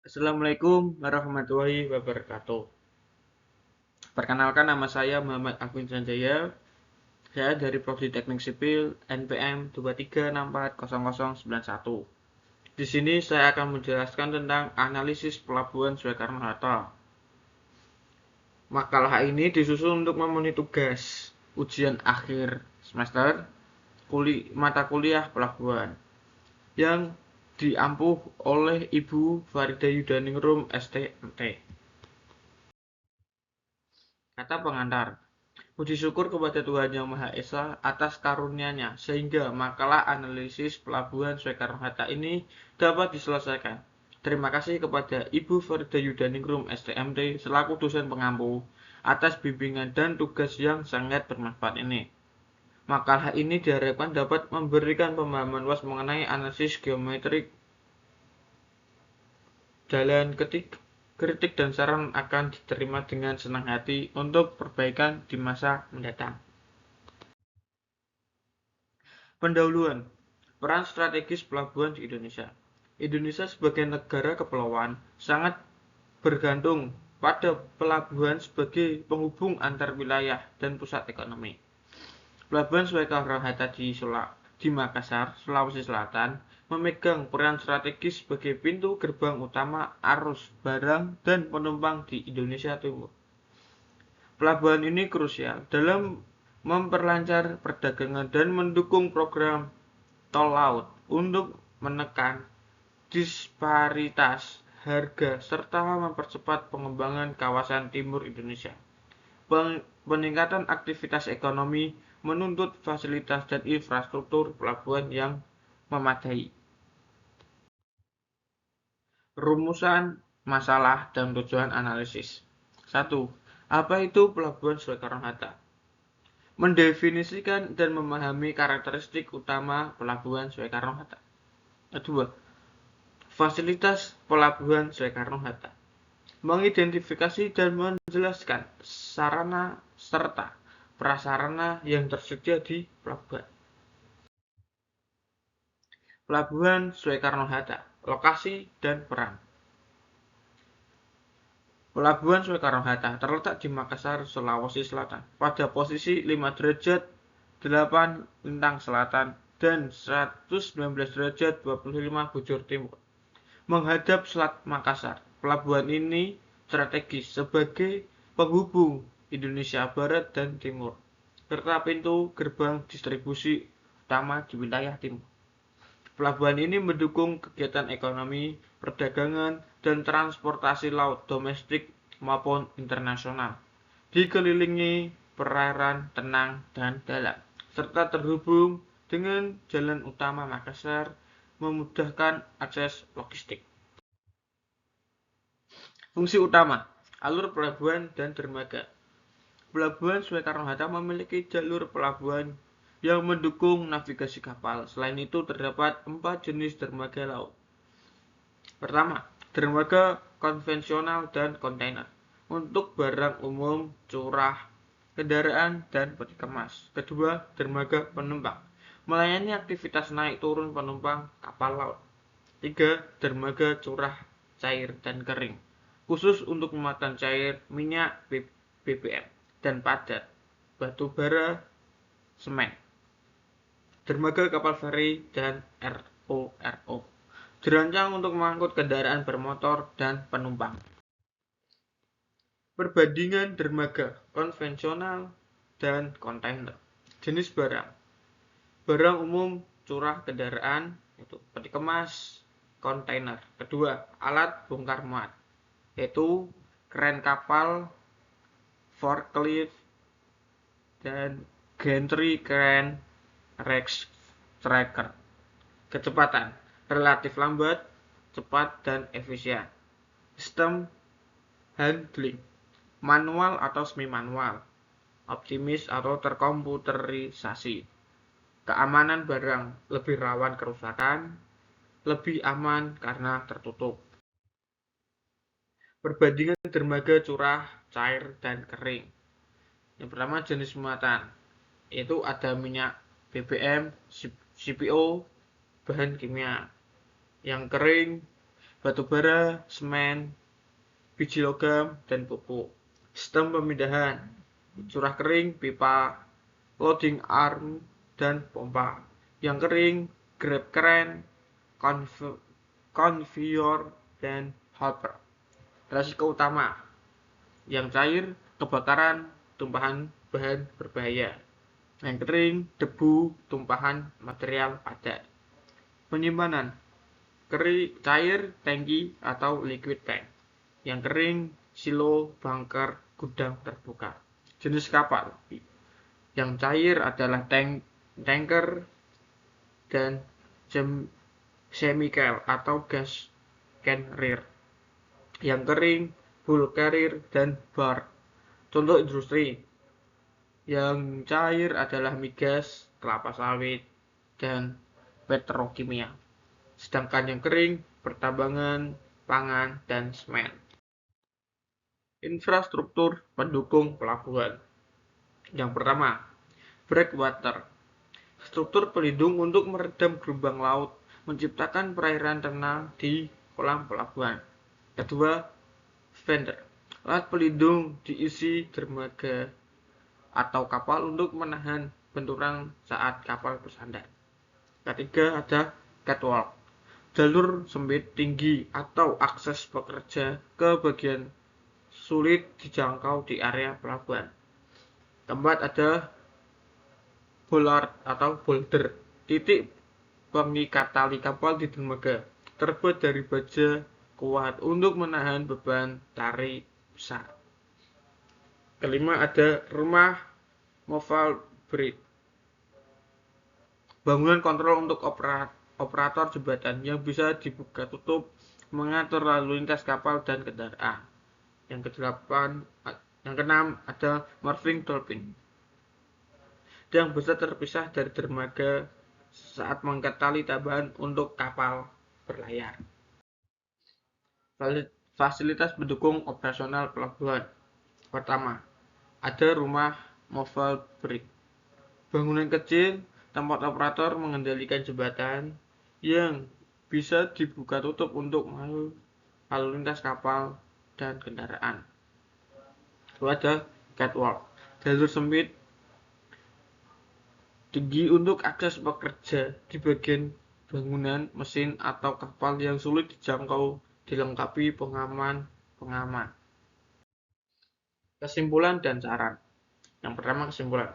Assalamualaikum warahmatullahi wabarakatuh. Perkenalkan, nama saya Muhammad Afin Sanjaya. Saya dari Prodi Teknik Sipil NPM 2364091. Di sini saya akan menjelaskan tentang analisis pelabuhan Soekarno-Hatta. Makalah ini disusun untuk memenuhi tugas ujian akhir semester mata kuliah pelabuhan yang diampuh oleh Ibu Farida Yudaningrum STMT. Kata pengantar, puji syukur kepada Tuhan Yang Maha Esa atas karunia-Nya sehingga makalah analisis pelabuhan Soekarno-Hatta ini dapat diselesaikan. Terima kasih kepada Ibu Farida Yudaningrum STMT selaku dosen pengampu atas bimbingan dan tugas yang sangat bermanfaat ini. Makalah ini diharapkan dapat memberikan pemahaman luas mengenai analisis geometrik jalan kritik dan saran akan diterima dengan senang hati untuk perbaikan di masa mendatang. Pendahuluan, peran strategis pelabuhan di Indonesia. Indonesia sebagai negara kepulauan sangat bergantung pada pelabuhan sebagai penghubung antar wilayah dan pusat ekonomi. Pelabuhan Soekarno-Hatta di Makassar, Sulawesi Selatan, memegang peran strategis sebagai pintu gerbang utama arus barang dan penumpang di Indonesia Timur. Pelabuhan ini krusial dalam memperlancar perdagangan dan mendukung program tol laut untuk menekan disparitas harga serta mempercepat pengembangan kawasan timur Indonesia. Peningkatan aktivitas ekonomi menuntut fasilitas dan infrastruktur pelabuhan yang memadai. Rumusan masalah dan tujuan analisis. 1. Apa itu pelabuhan Soekarno-Hatta? Mendefinisikan dan memahami karakteristik utama pelabuhan Soekarno-Hatta. 2. Fasilitas pelabuhan Soekarno-Hatta. Mengidentifikasi dan menjelaskan sarana serta prasarana yang tersedia di pelabuhan. Pelabuhan Soekarno-Hatta, lokasi dan peran. Pelabuhan Soekarno-Hatta terletak di Makassar, Sulawesi Selatan, pada posisi 5 derajat 8 lintang selatan dan 119 derajat 25 bujur timur. Menghadap Selat Makassar, pelabuhan ini strategis sebagai penghubung Indonesia Barat dan Timur, serta pintu gerbang distribusi utama di wilayah timur. Pelabuhan ini mendukung kegiatan ekonomi, perdagangan, dan transportasi laut domestik maupun internasional. Dikelilingi perairan tenang dan dalam, serta terhubung dengan jalan utama Makassar, memudahkan akses logistik. Fungsi utama, alur pelabuhan dan dermaga. Pelabuhan Soekarno-Hatta memiliki jalur pelabuhan yang mendukung navigasi kapal. Selain itu, terdapat 4 jenis dermaga laut. Pertama, dermaga konvensional dan kontainer untuk barang umum, curah, kendaraan, dan peti kemas. Kedua, dermaga penumpang melayani aktivitas naik turun penumpang kapal laut. 3. Dermaga curah, cair, dan kering khusus untuk muatan cair, minyak, BBM, dan padat, batu bara, semen. Dermaga kapal feri dan RORO dirancang untuk mengangkut kendaraan bermotor dan penumpang. Perbandingan dermaga konvensional dan kontainer. Jenis barang. Barang umum curah kendaraan itu peti kemas, kontainer. Kedua, alat bongkar muat yaitu kren kapal, forklift, dan gantry crane, rex tracker. Kecepatan relatif lambat, cepat, dan efisien. Sistem handling manual atau semi manual, optimis atau terkomputerisasi. Keamanan barang lebih rawan kerusakan, lebih aman karena tertutup. Perbandingan dermaga curah, cair, dan kering. Yang pertama jenis muatan, yaitu ada minyak BBM, CPO, bahan kimia. Yang kering batu bara, semen, biji logam, dan pupuk. Sistem pemindahan, curah kering, pipa, loading arm, dan pompa. Yang kering, grab keren, conveyor, dan hopper. Resiko utama, yang cair, kebakaran, tumpahan bahan berbahaya. Yang kering, debu, tumpahan material padat. Penyimpanan, cair, tangki, atau liquid tank. Yang kering, silo, bunker, gudang terbuka. Jenis kapal, yang cair adalah tanker dan chemical atau gas carrier. Yang kering, bulk carrier dan bark. Contoh industri, yang cair adalah migas, kelapa sawit, dan petrokimia. Sedangkan yang kering, pertambangan, pangan, dan semen. Infrastruktur pendukung pelabuhan. Yang pertama, breakwater. Struktur pelindung untuk meredam gelombang laut, menciptakan perairan tenang di kolam pelabuhan. Kedua, fender. Alat pelindung diisi dermaga atau kapal untuk menahan benturan saat kapal bersandar. Ketiga, ada catwalk. Jalur sempit tinggi atau akses pekerja ke bagian sulit dijangkau di area pelabuhan. Keempat, ada bollard atau boulder. Titik pengikat tali kapal di dermaga, terbuat dari baja kuat untuk menahan beban tarik besar. Kelima, ada rumah mobile bridge. Bangunan kontrol untuk operator jembatan yang bisa dibuka tutup, mengatur lalu lintas kapal dan kendaraan. Yang keenam, ada mooring dolphin, yang bisa terpisah dari dermaga saat mengikat tali tambahan untuk kapal berlayar. Fasilitas pendukung operasional pelabuhan. Pertama, ada rumah mobile bridge. Bangunan kecil tempat operator mengendalikan jembatan yang bisa dibuka tutup untuk lalu lintas kapal dan kendaraan. Lalu ada catwalk, jalur sempit tinggi untuk akses pekerja di bagian bangunan, mesin, atau kapal yang sulit dijangkau, dilengkapi pengaman. Kesimpulan dan saran. Yang pertama, kesimpulan.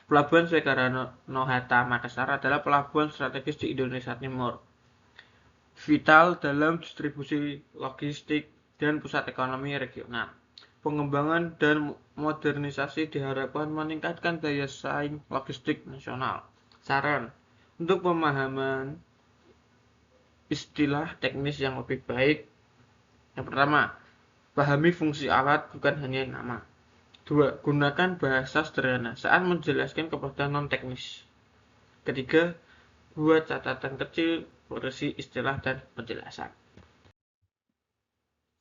Pelabuhan Soekarno-Hatta Makassar adalah pelabuhan strategis di Indonesia Timur, vital dalam distribusi logistik dan pusat ekonomi regional. Pengembangan dan modernisasi diharapkan meningkatkan daya saing logistik nasional. Saran, untuk pemahaman istilah teknis yang lebih baik, yang pertama, pahami fungsi alat bukan hanya nama. 2. Gunakan bahasa sederhana saat menjelaskan kepada non-teknis. Ketiga, buat catatan kecil berisi istilah dan penjelasan.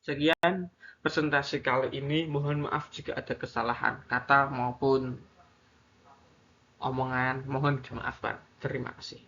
Sekian presentasi kali ini. Mohon maaf jika ada kesalahan kata maupun omongan. Mohon dimaafkan. Terima kasih.